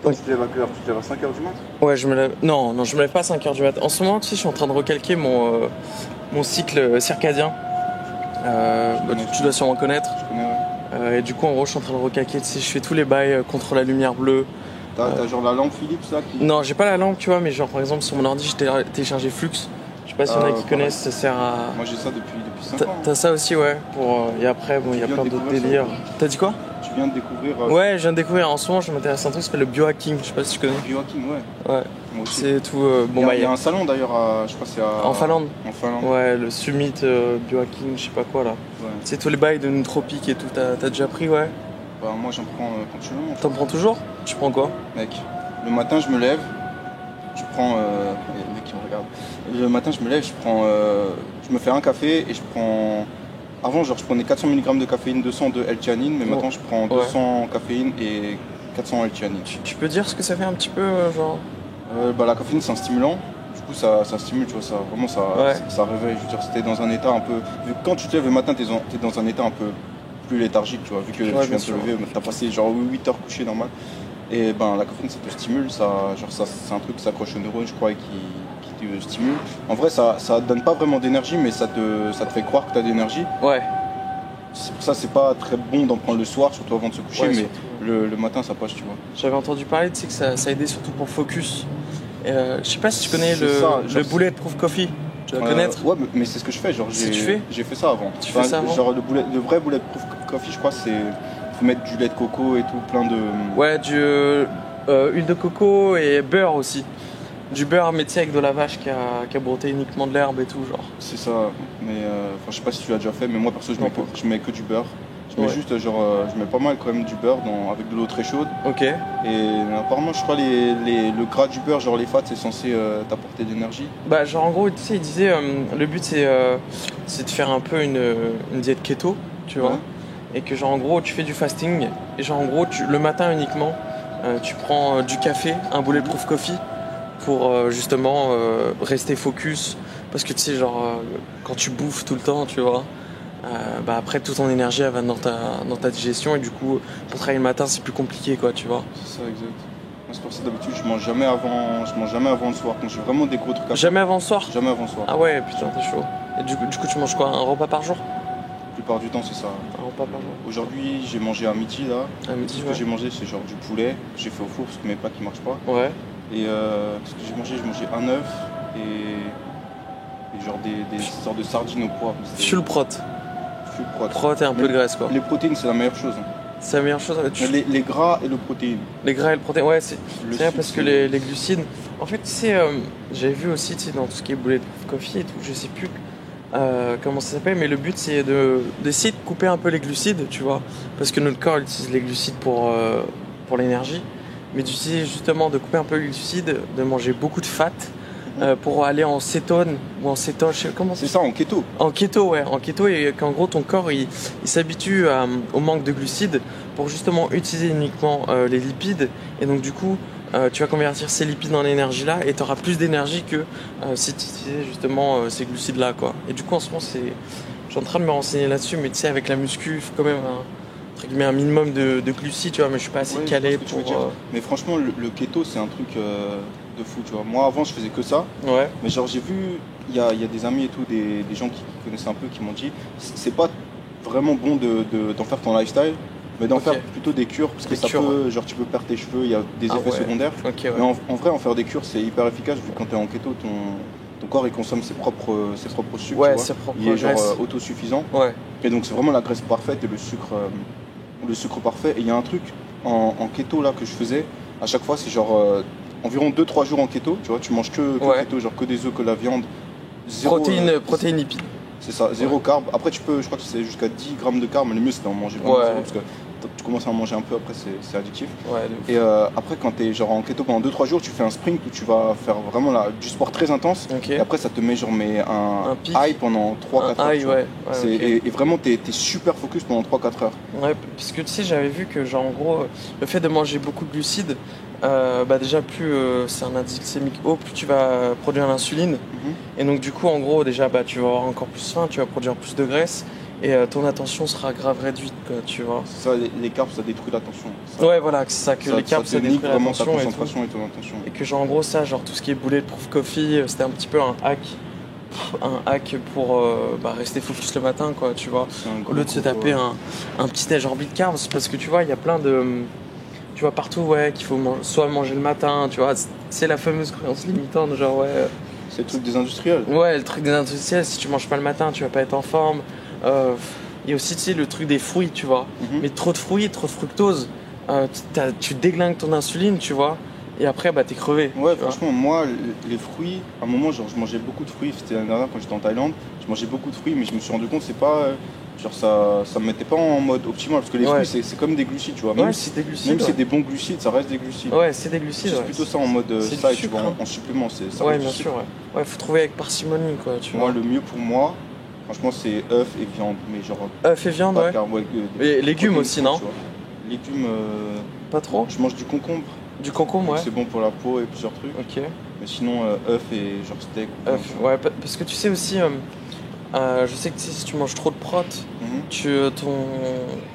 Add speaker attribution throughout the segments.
Speaker 1: Toi, tu te lèves à quelle heure? Tu te lèves à 5h du mat?
Speaker 2: Ouais, je me lève. Non, je me lève pas à 5h du mat. En ce moment, tu sais, je suis en train de recalquer mon cycle circadien. Tu dois sûrement connaître.
Speaker 1: Je connais, ouais.
Speaker 2: Et du coup, en gros, je suis en train de recalquer. Tu sais, je fais tous les bails contre la lumière bleue.
Speaker 1: T'as genre la lampe Philips là qui...
Speaker 2: Non, j'ai pas la lampe, tu vois, mais genre, par exemple, sur mon ordi, j'ai téléchargé Flux. Je sais pas s'il y en a qui connaissent, ça sert à.
Speaker 1: Moi, j'ai ça depuis 5 ans.
Speaker 2: T'as ça aussi, ouais. Et après, bon, il y a plein d'autres délires. T'as dit quoi?
Speaker 1: Tu viens de découvrir.
Speaker 2: Ouais, je viens de découvrir. En ce moment, je m'intéresse à un truc qui s'appelle le biohacking. Je sais pas si tu connais.
Speaker 1: Biohacking, ouais.
Speaker 2: Ouais.
Speaker 1: Moi aussi.
Speaker 2: C'est tout.
Speaker 1: Il y a un salon d'ailleurs, je crois que c'est
Speaker 2: en Finlande.
Speaker 1: En Finlande.
Speaker 2: Ouais, le Summit Biohacking, je sais pas quoi là.
Speaker 1: Ouais.
Speaker 2: C'est tous les bails de nootropiques et tout. T'as déjà pris, ouais?
Speaker 1: Bah, moi, j'en prends continuellement.
Speaker 2: T'en prends toujours? Tu prends quoi?
Speaker 1: Mec, le matin, je me lève. Je prends. Les mecs qui me regardent. Le matin, je me lève, je me fais un café et je prends. Avant, genre, je prenais 400 mg de caféine, 200 de L-théanine, mais maintenant, je prends 200 caféine et 400 L-théanine.
Speaker 2: Tu peux dire ce que ça fait un petit peu, genre?
Speaker 1: La caféine, c'est un stimulant. Du coup, ça stimule, tu vois, ça réveille. Je veux dire, si t'es dans un état un peu. Quand tu te lèves le matin, t'es dans un état un peu plus léthargique, tu vois, vu que tu viens de te lever, t'as passé genre 8 heures couché normal. Et ben, la caféine, ça te stimule, c'est un truc qui s'accroche aux neurones, je crois, et qui te stimule. En vrai, ça donne pas vraiment d'énergie, mais ça te fait croire que t'as d'énergie.
Speaker 2: Ouais.
Speaker 1: C'est pour ça, c'est pas très bon d'en prendre le soir, surtout avant de se coucher, mais le matin, ça passe, tu vois.
Speaker 2: J'avais entendu parler, tu sais, que ça aidait surtout pour focus. Je sais pas si tu connais le Bulletproof Coffee. Tu dois connaître.
Speaker 1: Ouais, mais c'est ce que je fais. Genre, j'ai fait ça avant.
Speaker 2: Tu fais ça avant?
Speaker 1: Genre, le vrai Bulletproof Coffee, je crois, c'est. Faut mettre du lait de coco et tout, plein de.
Speaker 2: Ouais, huile de coco et beurre aussi. Du beurre, mais tu sais, avec de la vache qui a brouté uniquement de l'herbe et tout, genre.
Speaker 1: C'est ça, mais je sais pas si tu l'as déjà fait, mais moi perso, je mets que du beurre. Je mets juste, je mets pas mal quand même du beurre avec de l'eau très chaude.
Speaker 2: Ok.
Speaker 1: Et apparemment, je crois le gras du beurre, genre les fats, c'est censé t'apporter de l'énergie.
Speaker 2: Bah, genre en gros, tu sais, il disait, le but c'est de faire un peu une diète keto, tu vois. Et que genre en gros, tu fais du fasting, et genre en gros, le matin uniquement, tu prends du café, un bulletproof coffee, pour justement rester focus. Parce que tu sais, genre, quand tu bouffes tout le temps, tu vois. Bah après toute ton énergie elle va dans ta digestion et du coup pour travailler le matin c'est plus compliqué quoi, tu vois.
Speaker 1: C'est ça, exact. Moi c'est pour ça d'habitude je mange jamais avant le soir quand j'ai vraiment des gros trucs à faire.
Speaker 2: Jamais avant le soir?
Speaker 1: Jamais avant le soir.
Speaker 2: Ah ouais putain t'es chaud. Et du coup tu manges quoi? Un repas par jour?
Speaker 1: La plupart du temps c'est ça.
Speaker 2: Un repas par jour.
Speaker 1: Aujourd'hui j'ai mangé à midi là.
Speaker 2: À midi,
Speaker 1: ce que j'ai mangé c'est genre du poulet. J'ai fait au four parce que mes pâtes qui marchent pas.
Speaker 2: Ouais.
Speaker 1: Et ce que j'ai mangé un œuf et genre des sortes de sardines au poivre.
Speaker 2: Full prot. Prot et un peu de graisse quoi.
Speaker 1: Les protéines c'est la meilleure chose.
Speaker 2: C'est la meilleure chose.
Speaker 1: Les gras et le protéine.
Speaker 2: Les gras et le protéine, ouais, c'est vrai parce que les glucides. En fait, tu sais, j'avais vu aussi, tu sais, dans tout ce qui est bulletproof coffee et tout, je sais plus comment ça s'appelle, mais le but c'est d'essayer de couper un peu les glucides, tu vois, parce que notre corps utilise les glucides pour l'énergie, mais d'utiliser justement de couper un peu les glucides, de manger beaucoup de fat. Pour aller en cétone ou en cétoche, comment
Speaker 1: c'est ça, en keto.
Speaker 2: En keto, ouais, en keto, et qu'en gros ton corps il s'habitue au manque de glucides pour justement utiliser uniquement les lipides, et donc du coup tu vas convertir ces lipides en énergie là et tu auras plus d'énergie que si tu utilisais justement ces glucides là quoi. Et du coup en ce moment je suis en train de me renseigner là-dessus, mais tu sais avec la muscu il faut quand même un minimum de glucides, tu vois, mais je suis pas assez calé pour.
Speaker 1: Mais franchement le keto c'est un truc de fou, tu vois. Moi avant je faisais que ça, mais genre j'ai vu, il y a des amis et tout, des gens qui connaissent un peu qui m'ont dit c'est pas vraiment bon d'en faire ton lifestyle, mais d'en faire plutôt des cures, parce que ça peut, genre tu peux perdre tes cheveux, il y a des effets secondaires. Mais en vrai en faire des cures c'est hyper efficace, vu que quand t'es en keto ton corps il consomme ses propres sucres,
Speaker 2: ouais,
Speaker 1: tu vois. Il est genre autosuffisant, et donc c'est vraiment la graisse parfaite et le sucre parfait. Et il y a un truc en keto là que je faisais à chaque fois, c'est genre environ 2-3 jours en keto, tu vois, tu manges que keto, genre que des œufs, que la viande,
Speaker 2: protéines lipides.
Speaker 1: C'est ça, zéro carb. Après je crois que c'est jusqu'à 10 grammes de carb, mais le mieux c'est d'en manger vraiment zéro, parce que tu commences à en manger un peu, après c'est addictif. Et après quand t'es genre en keto pendant 2-3 jours, tu fais un sprint où tu vas faire vraiment du sport très intense, et après ça te met genre un high pendant 3-4 heures. Et vraiment t'es super focus pendant 3-4 heures. Ouais,
Speaker 2: parce que tu sais j'avais vu que genre en gros le fait de manger beaucoup de glucides, déjà plus c'est un indice glycémique haut, plus tu vas produire l'insuline, et donc du coup en gros déjà tu vas avoir encore plus faim, tu vas produire plus de graisse, et ton attention sera grave réduite, quoi, tu vois.
Speaker 1: C'est ça, les carbs, ça détruit l'attention.
Speaker 2: Ouais, voilà, c'est ça, que les carbs, ça détruit
Speaker 1: vraiment ta
Speaker 2: l'attention
Speaker 1: concentration et ton attention.
Speaker 2: Et que genre, en gros, ça, genre tout ce qui est bulletproof coffee, c'était un petit peu un hack pour rester focus le matin, quoi, tu vois. Au lieu de se taper un petit déj rempli de carbs, parce que tu vois, il y a plein de... Tu vois partout, ouais, qu'il faut soit manger le matin, tu vois. C'est la fameuse croyance limitante, genre, ouais...
Speaker 1: C'est le truc des industriels.
Speaker 2: Ouais, le truc des industriels, si tu manges pas le matin, tu vas pas être en forme. Il y a aussi, tu sais, le truc des fruits, tu vois. Mais trop de fruits, trop de fructose, tu déglingues ton insuline, tu vois. Et après, bah, t'es crevé.
Speaker 1: Ouais, franchement, moi, les fruits, à un moment, genre, je mangeais beaucoup de fruits. C'était l'année dernière quand j'étais en Thaïlande. Je mangeais beaucoup de fruits, mais je me suis rendu compte, c'est pas. Genre, ça me mettait pas en mode optimal. Parce que les fruits, c'est comme des glucides, tu vois. Même
Speaker 2: c'est des glucides.
Speaker 1: Même si c'est des bons glucides, ça reste des glucides.
Speaker 2: Ouais, c'est des glucides.
Speaker 1: C'est plutôt ça en mode ça, tu vois, en supplément.
Speaker 2: Ouais, bien sûr, ouais. Ouais, faut trouver avec parcimonie, quoi, tu vois.
Speaker 1: Moi, le mieux pour moi, franchement, c'est œufs et viande. Mais genre.
Speaker 2: œufs et viande, ouais. Et légumes aussi, non?
Speaker 1: Légumes.
Speaker 2: Pas trop?
Speaker 1: Je mange du concombre.
Speaker 2: Du concombre, ouais.
Speaker 1: C'est bon pour la peau et plusieurs trucs.
Speaker 2: Ok.
Speaker 1: Mais sinon, œufs et genre steak.
Speaker 2: œufs, ouais, parce que tu sais aussi, je sais que si tu manges trop de prot,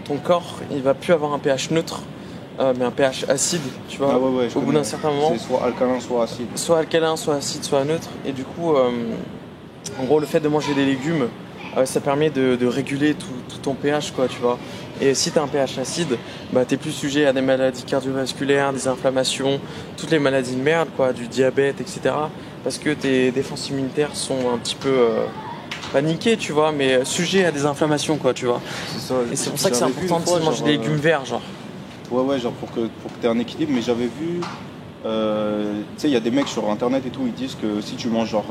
Speaker 2: ton corps, il va plus avoir un pH neutre, mais un pH acide, tu vois.
Speaker 1: Ah ouais,
Speaker 2: au bout d'un certain moment.
Speaker 1: C'est soit alcalin, soit acide.
Speaker 2: Soit alcalin, soit acide, soit neutre. Et du coup, en gros, le fait de manger des légumes, ça permet de réguler tout ton pH, quoi, tu vois. Et si tu as un pH acide, bah, tu es plus sujet à des maladies cardiovasculaires, des inflammations, toutes les maladies de merde, quoi, du diabète, etc. Parce que tes défenses immunitaires sont un petit peu paniquées, tu vois, mais sujets à des inflammations, quoi, tu vois.
Speaker 1: C'est ça.
Speaker 2: Et c'est pour ça que c'est important de manger des légumes verts, genre.
Speaker 1: Ouais, genre pour que tu aies un équilibre, mais j'avais vu... tu sais, il y a des mecs sur internet et tout, ils disent que si tu manges genre,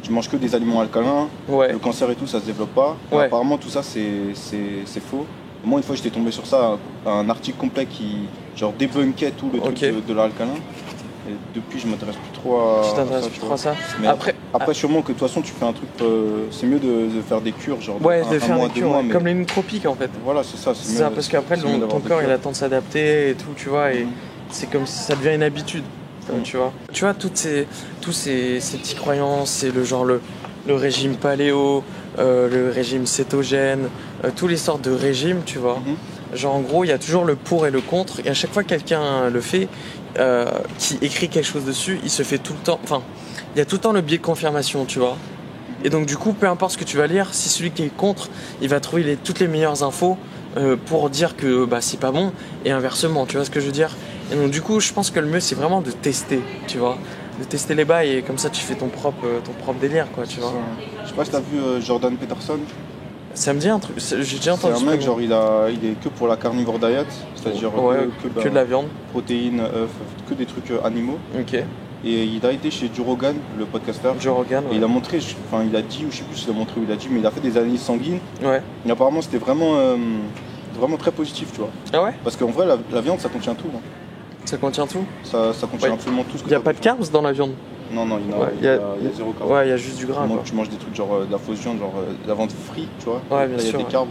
Speaker 1: tu manges que des aliments alcalins, le cancer et tout, ça se développe pas.
Speaker 2: Ouais.
Speaker 1: Apparemment, tout ça, c'est faux. Moi, une fois, j'étais tombé sur ça, un article complet qui genre débunkait tout le truc de l'alcalin. Et depuis, je m'intéresse plus trop à ça.
Speaker 2: Tu t'intéresses plus trop à ça.
Speaker 1: Mais après, sûrement que de toute façon, tu fais un truc. C'est mieux de faire des cures, genre
Speaker 2: de faire
Speaker 1: mois,
Speaker 2: des cures, comme les nootropiques en fait.
Speaker 1: Voilà, c'est ça.
Speaker 2: C'est ça, parce qu'après, ton corps, il attend de s'adapter et tout, tu vois. Et c'est comme si ça devient une habitude, tu vois. Tu vois, tous ces petites croyances, c'est le régime paléo, le régime cétogène, tous les sortes de régimes, tu vois. Genre en gros, il y a toujours le pour et le contre, et à chaque fois que quelqu'un le fait, qui écrit quelque chose dessus, il se fait tout le temps, enfin, il y a tout le temps le biais de confirmation, tu vois. Et donc du coup, peu importe ce que tu vas lire, si celui qui est contre, il va trouver toutes les meilleures infos pour dire que bah, c'est pas bon, et inversement, tu vois ce que je veux dire. Et donc du coup, je pense que le mieux, c'est vraiment de tester, tu vois. De tester les bails, et comme ça, tu fais ton propre délire, quoi, tu vois.
Speaker 1: Je sais pas si t'as vu Jordan Peterson.
Speaker 2: Ça me dit un truc, j'ai déjà entendu.
Speaker 1: C'est un mec, genre il est que pour la carnivore diet, c'est-à-dire
Speaker 2: que de la viande,
Speaker 1: protéines, œufs, que des trucs animaux.
Speaker 2: Ok.
Speaker 1: Et il a été chez Joe Rogan, le podcasteur.
Speaker 2: Joe Rogan, ouais.
Speaker 1: Et il a montré, enfin il a dit, ou je sais plus s'il a montré ou il a dit, mais il a fait des analyses sanguines.
Speaker 2: Ouais.
Speaker 1: Et apparemment c'était vraiment très positif, tu vois.
Speaker 2: Ah ouais.
Speaker 1: Parce qu'en vrai, la viande ça contient tout. Hein.
Speaker 2: Ça contient tout.
Speaker 1: Ça contient absolument tout ce que.
Speaker 2: Il n'y a pas de carbs dans la viande.
Speaker 1: Non, il y a zéro carbs.
Speaker 2: Ouais, il y a juste du gras.
Speaker 1: Tu manges des trucs genre de la fausse viande, genre de la viande frite, tu vois.
Speaker 2: Ouais, bien sûr.
Speaker 1: Il y a des carbs.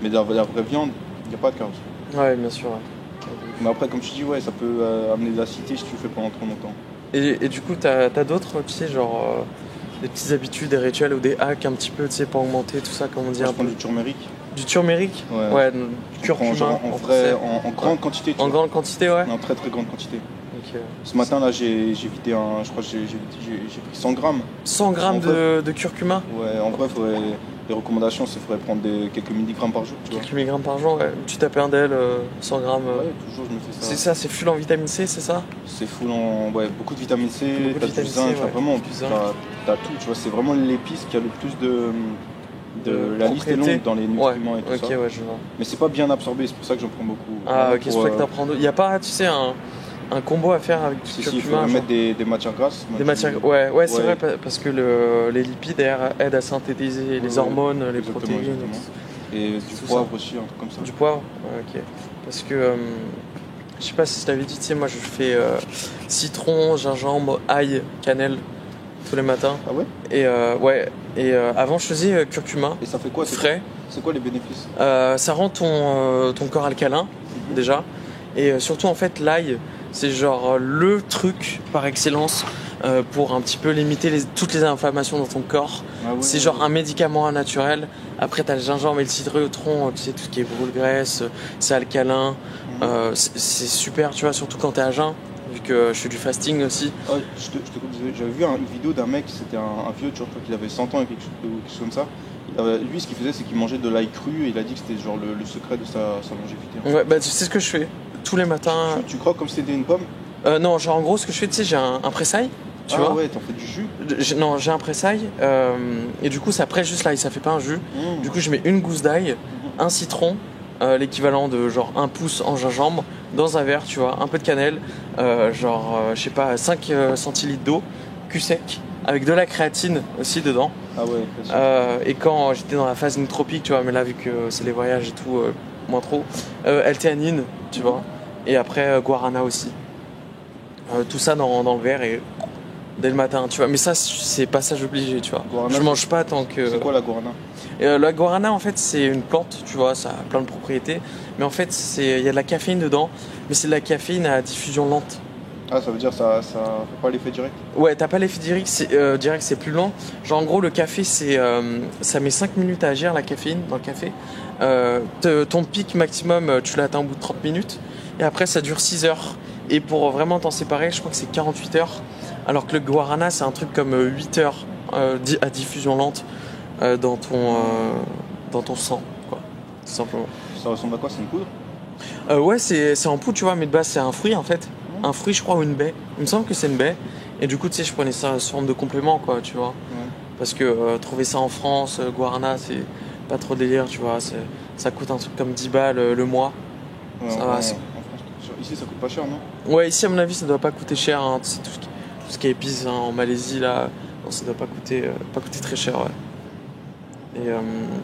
Speaker 1: Mais de la vraie viande, il n'y a pas de carbs.
Speaker 2: Ouais, bien sûr. Ouais.
Speaker 1: Mais après, comme tu dis, ouais, ça peut amener de l'acidité si tu le fais pendant trop longtemps.
Speaker 2: Et du coup, t'as d'autres, tu sais, genre des petites habitudes, des rituels ou des hacks un petit peu, tu sais, pour augmenter tout ça, comment dire.
Speaker 1: Je prends du turmeric.
Speaker 2: Du turmeric? Ouais, du curcuma.
Speaker 1: En grande quantité.
Speaker 2: En grande quantité, ouais.
Speaker 1: En très très grande quantité.
Speaker 2: Okay.
Speaker 1: Ce matin là j'ai vidé je crois que j'ai pris 100 grammes.
Speaker 2: 100 grammes de curcuma?
Speaker 1: Ouais, en vrai les recommandations c'est qu'il faudrait prendre quelques milligrammes par jour.
Speaker 2: Quelques milligrammes par jour, ouais. Tu tapes un DL, 100 grammes.
Speaker 1: Ouais, toujours je me fais ça.
Speaker 2: C'est ça, c'est full en vitamine C, c'est ça?
Speaker 1: C'est full en beaucoup de vitamine C, t'as du zinc, vraiment, t'as tout, tu vois, c'est vraiment l'épice qui a le plus de la liste est longue dans les nutriments et tout ça.
Speaker 2: Ouais, je vois.
Speaker 1: Mais c'est pas bien absorbé, c'est pour ça que j'en prends beaucoup.
Speaker 2: Ah ok, c'est pour ça que t'en prends deux. Il n'y a pas, tu sais, un combo à faire avec du curcuma?
Speaker 1: Il faut mettre des matières grasses.
Speaker 2: Ouais, c'est vrai, parce que les lipides aident à synthétiser les hormones, les protéines.
Speaker 1: Et du poivre aussi, un truc comme ça.
Speaker 2: Du poivre? Ouais, ok. Parce que, je sais pas si je t'avais dit, tu sais, moi je fais citron, gingembre, ail, cannelle tous les matins.
Speaker 1: Ah ouais?
Speaker 2: Et avant je faisais curcuma.
Speaker 1: Et ça fait quoi?
Speaker 2: Frais.
Speaker 1: C'est quoi les bénéfices?
Speaker 2: Ça rend ton corps alcalin, déjà. Et surtout, en fait, l'ail, c'est genre le truc par excellence pour un petit peu limiter toutes les inflammations dans ton corps. Ah ouais, c'est genre un médicament naturel. Après, t'as le gingembre et le citron, tu sais, tout ce qui est brûle-graisse, c'est alcalin. C'est super, tu vois, surtout quand t'es à jeun, vu que je fais du fasting aussi.
Speaker 1: Oh, j'avais vu une vidéo d'un mec, c'était un vieux, je crois qu'il avait 100 ans et quelque chose comme ça. Lui, ce qu'il faisait, c'est qu'il mangeait de l'ail cru et il a dit que c'était genre le secret de sa longévité.
Speaker 2: Ouais, bah tu sais ce que je fais tous les matins.
Speaker 1: Tu crois comme si c'était une pomme?
Speaker 2: Non, genre en gros, ce que je fais, tu sais, j'ai un pressail. Tu vois
Speaker 1: ouais, t'en fais du jus?
Speaker 2: Non, j'ai un pressail et du coup, ça presse juste l'ail, ça fait pas un jus. Du coup, je mets une gousse d'ail, un citron, l'équivalent de genre un pouce en gingembre, dans un verre, tu vois, un peu de cannelle, je sais pas, 5 centilitres d'eau, cul sec, avec de la créatine aussi dedans.
Speaker 1: Ah ouais,
Speaker 2: et quand j'étais dans la phase nootropique, tu vois, mais là, vu que c'est les voyages et tout, moins trop, L-théanine, tu vois, et après guarana aussi. Tout ça dans le verre et dès le matin, tu vois. Mais ça, c'est passage obligé, tu vois. Guarana, je mange pas tant que.
Speaker 1: C'est quoi la guarana?
Speaker 2: La guarana, en fait, c'est une plante, tu vois, ça a plein de propriétés. Mais en fait, il y a de la caféine dedans, mais c'est de la caféine à diffusion lente.
Speaker 1: Ah, ça veut dire ça fait pas l'effet direct?
Speaker 2: Ouais, t'as pas l'effet direct, c'est plus lent. Genre, en gros, le café, ça met 5 minutes à agir, la caféine, dans le café. Ton pic maximum, tu l'atteins au bout de 30 minutes. Et après, ça dure 6 heures. Et pour vraiment t'en séparer, je crois que c'est 48 heures. Alors que le guarana, c'est un truc comme 8 heures à diffusion lente dans ton sang, quoi. Tout simplement.
Speaker 1: Ça ressemble à quoi? C'est une poudre?
Speaker 2: Ouais, c'est en poudre, tu vois, mais de base, c'est un fruit, en fait. Un fruit, je crois, ou une baie. Il me semble que c'est une baie. Et du coup, tu sais, je prenais ça sous forme de complément, quoi, tu vois. Parce que trouver ça en France, guarana, c'est pas trop délire, tu vois. Ça coûte un truc comme 10 balles le mois. Ça va,
Speaker 1: ici, ça coûte pas cher, non?
Speaker 2: Ouais, ici, à mon avis, ça doit pas coûter cher. Hein. C'est tout ce qui est épices en Malaisie, là, non, ça doit pas coûter très cher, ouais. Et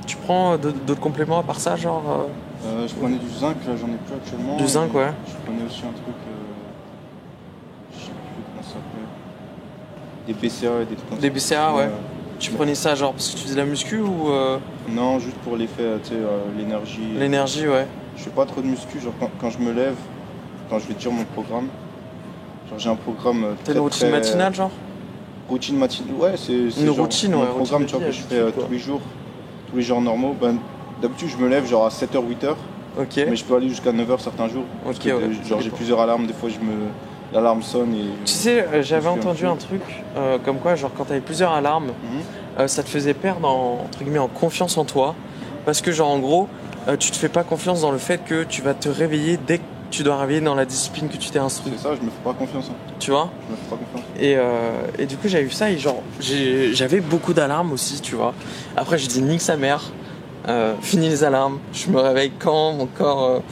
Speaker 2: tu prends d'autres compléments à part ça, genre
Speaker 1: je prenais du zinc, là, j'en ai plus actuellement.
Speaker 2: Du zinc, ouais.
Speaker 1: Je prenais aussi un truc, je sais plus comment ça s'appelle. Des BCA et des trucs comme ça.
Speaker 2: Des BCA, ouais. Tu prenais ça, genre, parce que tu faisais de la muscu ou
Speaker 1: Non, juste pour l'effet, tu sais, l'énergie.
Speaker 2: L'énergie, ouais.
Speaker 1: Je fais pas trop de muscu, genre quand je me lève, quand je vais dire mon programme, genre j'ai un programme
Speaker 2: T'as une routine matinale, genre?
Speaker 1: Routine matinale, ouais, c'est
Speaker 2: une routine, ouais.
Speaker 1: Un programme, tu vois, que je fais tous les jours normaux. Ben, d'habitude, je me lève genre à 7h, 8h.
Speaker 2: Ok.
Speaker 1: Mais je peux aller jusqu'à 9h certains jours.
Speaker 2: Ok,
Speaker 1: que, genre j'ai plusieurs alarmes, des fois l'alarme sonne et...
Speaker 2: Tu sais, j'avais entendu un truc comme quoi, genre quand t'avais plusieurs alarmes, ça te faisait perdre entre guillemets en confiance en toi. Parce que genre en gros, tu te fais pas confiance dans le fait que tu vas te réveiller dès que tu dois réveiller dans la discipline que tu t'es instruit.
Speaker 1: C'est ça, je me fais pas confiance. Hein.
Speaker 2: Tu vois?
Speaker 1: Je me fais pas confiance.
Speaker 2: Et du coup j'avais vu ça et genre j'avais beaucoup d'alarmes aussi, tu vois. Après je dis nique sa mère, fini les alarmes, je me réveille quand mon corps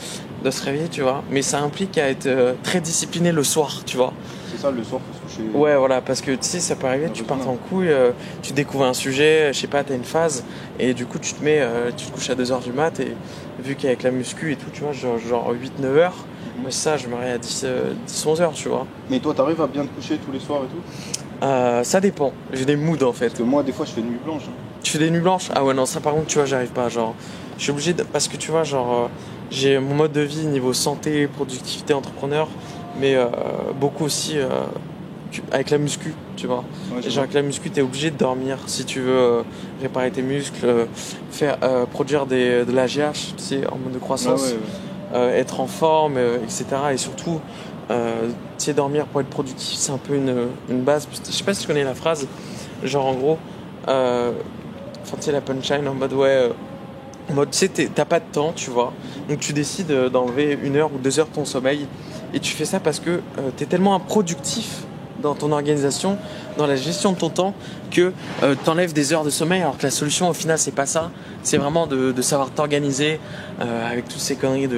Speaker 2: doit se réveiller, tu vois. Mais ça implique à être très discipliné le soir, tu vois.
Speaker 1: C'est ça, le soir faut se coucher.
Speaker 2: Ouais, voilà, parce que tu sais, ça peut arriver, tu pars en couille, tu découvres un sujet, je sais pas, t'as une phase, et du coup tu te couches à 2h du mat, et vu qu'avec la muscu et tout, tu vois, genre 8-9h, moi ça, je me réveille à 10-11h, tu vois.
Speaker 1: Mais toi, t'arrives à bien te coucher tous les soirs et tout?
Speaker 2: Ça dépend, j'ai des moods en fait.
Speaker 1: Parce que moi, des fois, je fais nuit blanche. Hein.
Speaker 2: Tu fais des nuits blanches? Ah ouais, non, ça par contre, tu vois, j'arrive pas, genre, je suis obligé parce que tu vois, genre, j'ai mon mode de vie niveau santé, productivité, entrepreneur, mais beaucoup aussi avec la muscu, tu vois. Ouais, et genre avec la muscu, t'es obligé de dormir si tu veux réparer tes muscles, produire de la GH, tu sais, hormone de croissance, être en forme, etc. Et surtout, tu sais, dormir pour être productif, c'est un peu une base. Je sais pas si tu connais la phrase, genre en gros, enfin tu sais la punchline en mode en mode tu sais t'as pas de temps, tu vois, donc tu décides d'enlever 1 heure ou 2 heures de ton sommeil et tu fais ça parce que t'es tellement improductif dans ton organisation, dans la gestion de ton temps, que t'enlèves des heures de sommeil, alors que la solution au final c'est pas ça, c'est vraiment de savoir t'organiser avec toutes ces conneries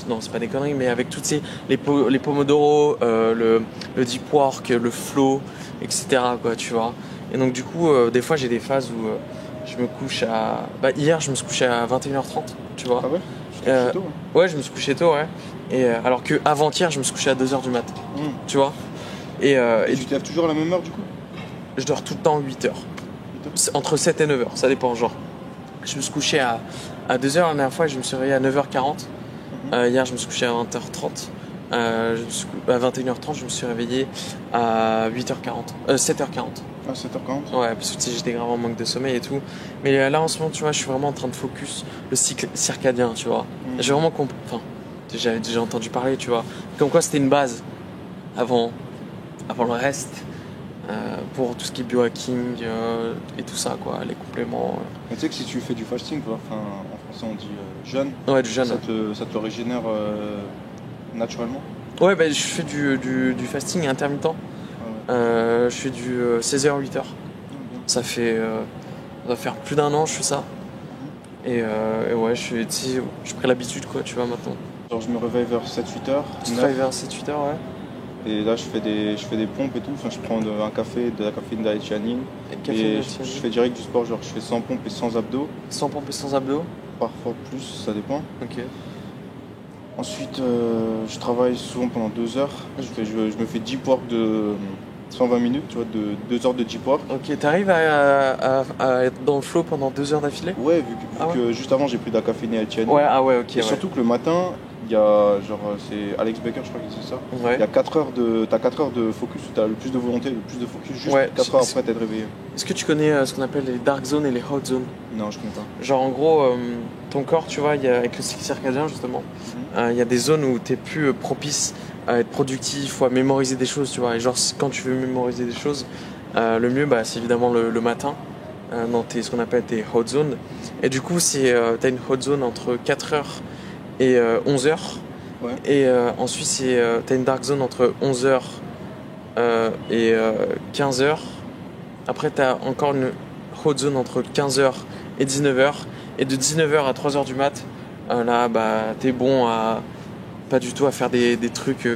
Speaker 2: non c'est pas des conneries, mais avec toutes les pomodoro, le deep work, le flow, etc. quoi, tu vois. Et donc du coup des fois j'ai des phases où je me couche à... hier je me suis couché à 21h30, tu vois.
Speaker 1: Ah ouais? Je me suis couché tôt, hein.
Speaker 2: Ouais, je me suis couché tôt, ouais. Et alors que avant-hier je me suis couché à 2h du mat, tu vois. Et
Speaker 1: tu te lèves toujours à la même heure du coup?
Speaker 2: Je dors tout le temps 8h. Entre 7 et 9h, ça dépend, genre. Je me suis couché à 2h la dernière fois et je me suis réveillé à 9h40. Hier je me suis couché à 20h30. À 21h30, je me suis réveillé à 7h40.
Speaker 1: Ah, 7h40.
Speaker 2: Ouais, parce que tu sais, j'étais grave en manque de sommeil et tout. Mais là, en ce moment, tu vois, je suis vraiment en train de focus le cycle circadien, tu vois. J'ai vraiment compris. Enfin, j'avais déjà entendu parler, tu vois. Comme quoi, c'était une base avant le reste. Pour tout ce qui est biohacking et tout ça, quoi, les compléments.
Speaker 1: Mais tu sais que si tu fais du fasting, en français on dit jeûne,
Speaker 2: Ouais, du jeûne.
Speaker 1: Ça te le régénère naturellement.
Speaker 2: Ouais, bah, je fais du fasting intermittent. Ah ouais. Je fais du 16h, 8h. Ça va faire plus d'un an, je fais ça. Et ouais, j'ai pris l'habitude, quoi, tu vois, maintenant.
Speaker 1: Genre, je me réveille vers 7-8 heures.
Speaker 2: Tu te réveilles vers 7-8 heures, ouais.
Speaker 1: Et là, je fais des pompes et tout. Enfin, je prends un café, de la caféine d'Aetianine. Et je fais direct du sport. Genre, je fais 100 pompes et 100 abdos.
Speaker 2: 100 pompes et 100 abdos.
Speaker 1: Parfois plus, ça dépend.
Speaker 2: Ok.
Speaker 1: Ensuite, je travaille souvent pendant 2 heures. Je me fais deep work de 120 minutes, tu vois, de 2 heures de deep work.
Speaker 2: Ok, t'arrives à être dans le flow pendant 2 heures d'affilée?
Speaker 1: Ouais, vu que juste avant, j'ai pris de la caféine et Aetianine.
Speaker 2: Ouais, ah ouais, ok.
Speaker 1: Et surtout que le matin, il y a, c'est Alex Becker, je crois qu'il dit ça.
Speaker 2: Ouais.
Speaker 1: Il y a 4 heures t'as 4 heures de focus où t'as le plus de volonté, le plus de focus, juste 4 heures après t'être réveillé.
Speaker 2: Est-ce que tu connais ce qu'on appelle les dark zones et les hot zones?
Speaker 1: Non, je connais pas.
Speaker 2: Genre en gros, ton corps, tu vois, avec le cycle circadien justement, il y a des zones où t'es plus propice à être productif ou à mémoriser des choses, tu vois. Et genre quand tu veux mémoriser des choses, le mieux, bah, c'est évidemment le matin, dans ce qu'on appelle tes hot zones. Et du coup, t'as une hot zone entre 4h et 11h.
Speaker 1: Ouais.
Speaker 2: Et ensuite, t'as une dark zone entre 11h et 15h. Après, t'as encore une hot zone entre 15h et 19h. Et de 19h à 3h du mat, là, bah, t'es bon pas du tout à faire des trucs,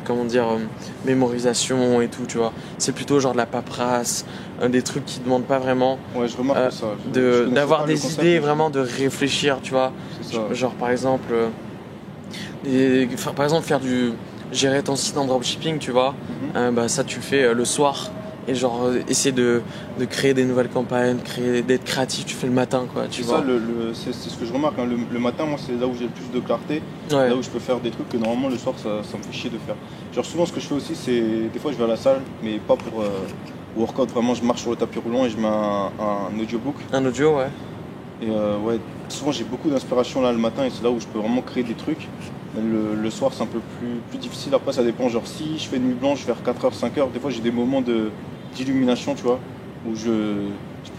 Speaker 2: mémorisation et tout, tu vois. C'est plutôt genre de la paperasse, des trucs qui demandent pas vraiment.
Speaker 1: Ouais, je remarque ça.
Speaker 2: D'avoir des idées, vraiment de réfléchir, tu vois.
Speaker 1: C'est ça.
Speaker 2: Genre, par exemple, gérer ton site en dropshipping, tu vois. Bah, ça, tu le fais le soir. Et genre, essayer de créer des nouvelles campagnes, d'être créatif, tu fais le matin, quoi, tu vois.
Speaker 1: C'est ce que je remarque, hein. Le matin, moi, c'est là où j'ai le plus de clarté,
Speaker 2: ouais.
Speaker 1: Là où je peux faire des trucs que normalement le soir, ça me fait chier de faire. Genre, souvent, ce que je fais aussi, c'est des fois, je vais à la salle, mais pas pour workout, vraiment, je marche sur le tapis roulant et je mets un audiobook.
Speaker 2: Un audio, ouais.
Speaker 1: Et ouais, souvent, j'ai beaucoup d'inspiration là le matin et c'est là où je peux vraiment créer des trucs. Le soir, c'est un peu plus difficile. Après, ça dépend. Genre, si je fais nuit blanche vers 4h, 5h, des fois, j'ai des moments d'illumination, tu vois, où je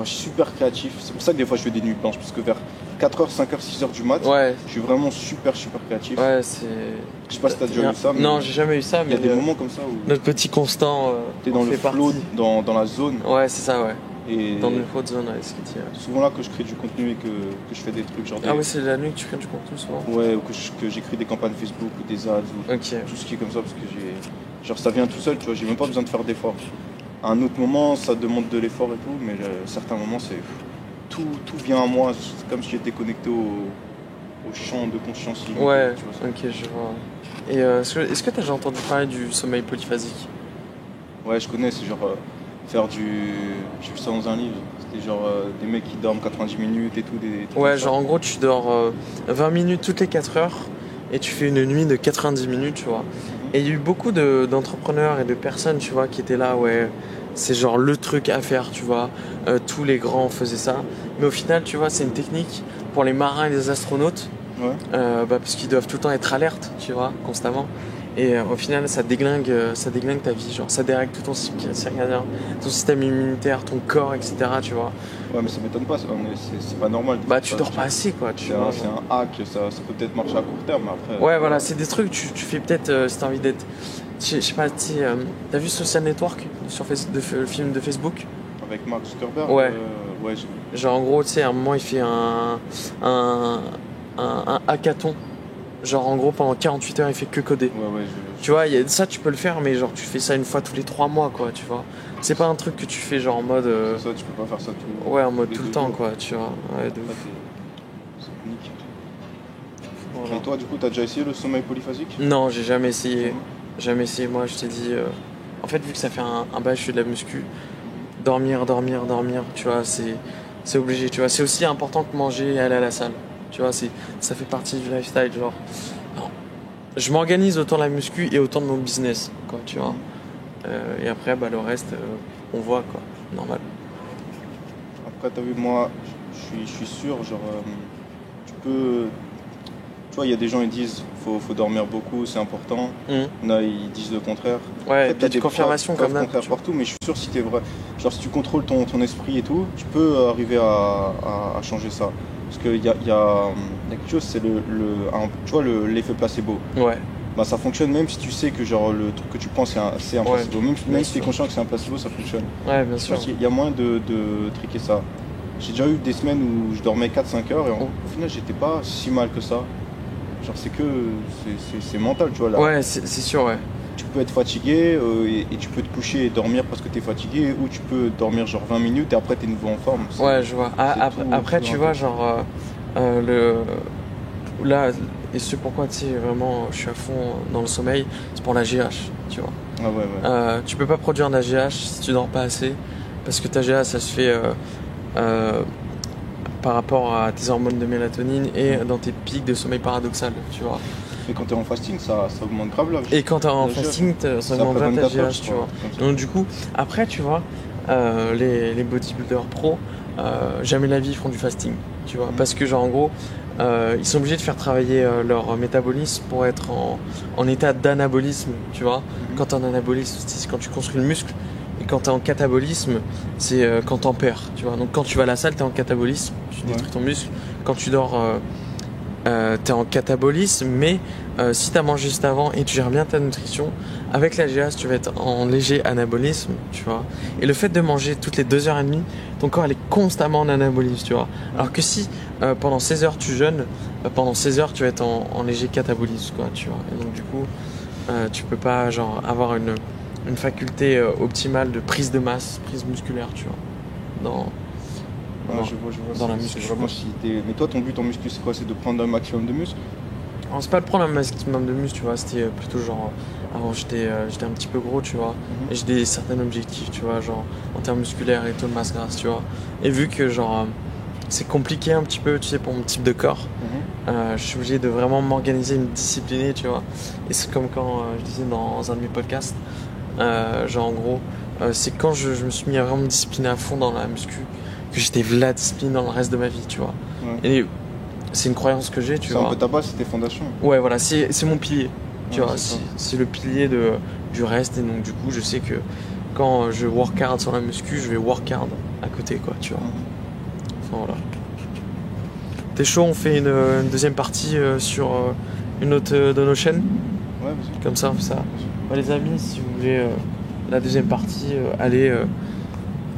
Speaker 1: suis super créatif. C'est pour ça que des fois, je fais des nuits blanches, parce que vers 4h, 5h, 6h du mat,
Speaker 2: ouais.
Speaker 1: Je suis vraiment super créatif.
Speaker 2: Ouais,
Speaker 1: je sais pas si t'as déjà eu ça. Mais
Speaker 2: non, j'ai jamais eu ça.
Speaker 1: Il y a des moments comme ça où
Speaker 2: notre petit Constant.
Speaker 1: T'es dans le flow, dans la zone.
Speaker 2: Ouais, c'est ça, ouais.
Speaker 1: Et
Speaker 2: dans une haute zone, ouais, ce qui tire.
Speaker 1: Souvent là que je crée du contenu et que je fais des trucs genre.
Speaker 2: Ah ouais, c'est la nuit que tu crées du contenu souvent.
Speaker 1: Ouais, ou que j'écris des campagnes Facebook ou des ads ou tout ce qui est comme ça parce que ça vient tout seul, tu vois, j'ai même pas besoin de faire d'efforts. À un autre moment, ça demande de l'effort et tout, mais à certains moments, tout vient à moi, c'est comme si j'étais connecté au champ de conscience illimité.
Speaker 2: Ouais, tu vois, ok, je vois. Et est-ce que t'as déjà entendu parler du sommeil polyphasique?
Speaker 1: Ouais, je connais, c'est genre j'ai vu ça dans un livre, c'était genre des mecs qui dorment 90 minutes et tout.
Speaker 2: Ouais, genre en gros, tu dors 20 minutes toutes les 4 heures et tu fais une nuit de 90 minutes, tu vois. Et il y a eu beaucoup d'entrepreneurs et de personnes, tu vois, qui étaient là, ouais, c'est genre le truc à faire, tu vois. Tous les grands faisaient ça. Mais au final, tu vois, c'est une technique pour les marins et les astronautes.
Speaker 1: Ouais.
Speaker 2: Parce qu'ils doivent tout le temps être alertes, tu vois, constamment. Et au final, ça déglingue ta vie, genre ça dérègle tout ton cycle circadien, ton système immunitaire, ton corps, etc. Tu vois.
Speaker 1: Ouais, mais ça m'étonne pas, c'est pas normal.
Speaker 2: Bah, tu dors pas assez, quoi.
Speaker 1: C'est un hack, ça peut peut-être marcher à court terme, mais après.
Speaker 2: Ouais, voilà, c'est des trucs, tu fais peut-être si t'as envie d'être. Je sais pas, t'as vu Social Network le film de Facebook?
Speaker 1: Avec Mark Zuckerberg?
Speaker 2: Ouais.
Speaker 1: Ouais,
Speaker 2: genre en gros, tu sais, à un moment, il fait un hackathon. Genre en gros pendant 48 heures il fait que coder.
Speaker 1: Ouais,
Speaker 2: tu vois, ça tu peux le faire mais genre tu fais ça une fois tous les 3 mois quoi, tu vois. C'est pas un truc que tu fais genre en mode...
Speaker 1: Ça tu peux pas faire ça tout.
Speaker 2: Ouais, en mode tout le temps quoi, tu vois. Ouais, de ouf.
Speaker 1: C'est nickel. Voilà. Et toi du coup t'as déjà essayé le sommeil polyphasique?
Speaker 2: Non, j'ai jamais essayé. Jamais essayé, moi je t'ai dit... En fait vu que ça fait un bail, je fais de la muscu. Dormir, tu vois, c'est obligé, tu vois. C'est aussi important que manger et aller à la salle. Tu vois, ça fait partie du lifestyle, genre. Non. je m'organise autant la muscu et autant de mon business, quoi, tu vois. Et après, le reste, on voit, quoi, normal.
Speaker 1: Après, t'as vu, moi, je suis sûr, genre, tu peux... Tu vois, il y a des gens, ils disent, faut dormir beaucoup, c'est important. Là, ils disent le contraire.
Speaker 2: Ouais, t'as des confirmations comme ça.
Speaker 1: Partout, mais je suis sûr, si t'es vrai, genre, si tu contrôles ton esprit et tout, tu peux arriver à changer ça. Parce qu'il y a quelque chose, c'est tu vois, l'effet placebo.
Speaker 2: Ouais.
Speaker 1: Bah, ça fonctionne même si tu sais que genre le truc que tu penses c'est un placebo. Même si tu es conscient que c'est un placebo, ça fonctionne.
Speaker 2: Ouais, bien sûr.
Speaker 1: Il y a moyen de tricker ça. J'ai déjà eu des semaines où je dormais 4-5 heures et au final j'étais pas si mal que ça. Genre c'est mental, tu vois là.
Speaker 2: Ouais, c'est sûr, ouais.
Speaker 1: Tu peux être fatigué et tu peux te coucher et dormir parce que tu es fatigué, ou tu peux dormir genre 20 minutes et après tu es nouveau en forme.
Speaker 2: Ouais, je vois. Après tu vois, genre là, et c'est pourquoi, tu sais, vraiment, je suis à fond dans le sommeil, c'est pour la GH, tu vois.
Speaker 1: Ah ouais.
Speaker 2: Tu peux pas produire de la GH si tu dors pas assez, parce que ta GH, ça se fait par rapport à tes hormones de mélatonine et dans tes pics de sommeil paradoxal, tu vois.
Speaker 1: Et quand tu es en fasting, ça augmente grave là.
Speaker 2: Et quand tu es en fasting, ça augmente grave ta GH, tu vois. Donc du coup, après, tu vois, les bodybuilders pro, jamais la vie ils font du fasting, tu vois. Parce que genre en gros, ils sont obligés de faire travailler leur métabolisme pour être en état d'anabolisme, tu vois. Quand tu es en anabolisme, c'est quand tu construis le muscle. Et quand tu es en catabolisme, c'est quand tu en perds, tu vois. Donc quand tu vas à la salle, tu es en catabolisme, tu détruis ton muscle. Quand tu dors, tu es en catabolisme, mais si tu as mangé juste avant et tu gères bien ta nutrition, avec la GH, tu vas être en léger anabolisme, tu vois. Et le fait de manger toutes les 2h30, ton corps il est constamment en anabolisme, tu vois. Alors que si pendant 16 heures tu jeûnes, pendant 16 heures tu vas être en léger catabolisme, quoi, tu vois. Et donc du coup, tu peux pas genre avoir une faculté optimale de prise de masse, prise musculaire, tu vois.
Speaker 1: Je vois.
Speaker 2: Dans la muscu.
Speaker 1: Mais toi, ton but en muscu, c'est quoi? C'est de prendre un maximum de muscle?
Speaker 2: Alors, c'est pas de prendre un maximum de muscle, tu vois. C'était plutôt genre. Avant, j'étais un petit peu gros, tu vois. Et j'ai des certains objectifs, tu vois, genre en termes musculaires et taux de masse grasse, tu vois. Et vu que, genre, c'est compliqué un petit peu, tu sais, pour mon type de corps, je suis obligé de vraiment m'organiser, me discipliner, tu vois. Et c'est comme quand je disais dans un de mes podcasts, genre en gros, c'est quand je me suis mis à vraiment me discipliner à fond dans la muscu que j'étais la discipline dans le reste de ma vie, tu vois. Et c'est une croyance que j'ai, tu vois.
Speaker 1: C'est un peu ta base, c'est tes fondations.
Speaker 2: Ouais, voilà, c'est mon pilier, tu vois. C'est le pilier du reste, et donc du coup, je sais que quand je work hard sur la muscu, je vais work hard à côté, quoi, tu vois. Enfin, voilà. T'es chaud, on fait une deuxième partie sur une autre de nos chaînes?
Speaker 1: Ouais, vas-y.
Speaker 2: Comme ça, on fait ça. Bah, les amis, si vous voulez la deuxième partie, allez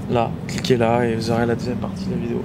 Speaker 2: là, cliquez là et vous aurez la deuxième partie de la vidéo.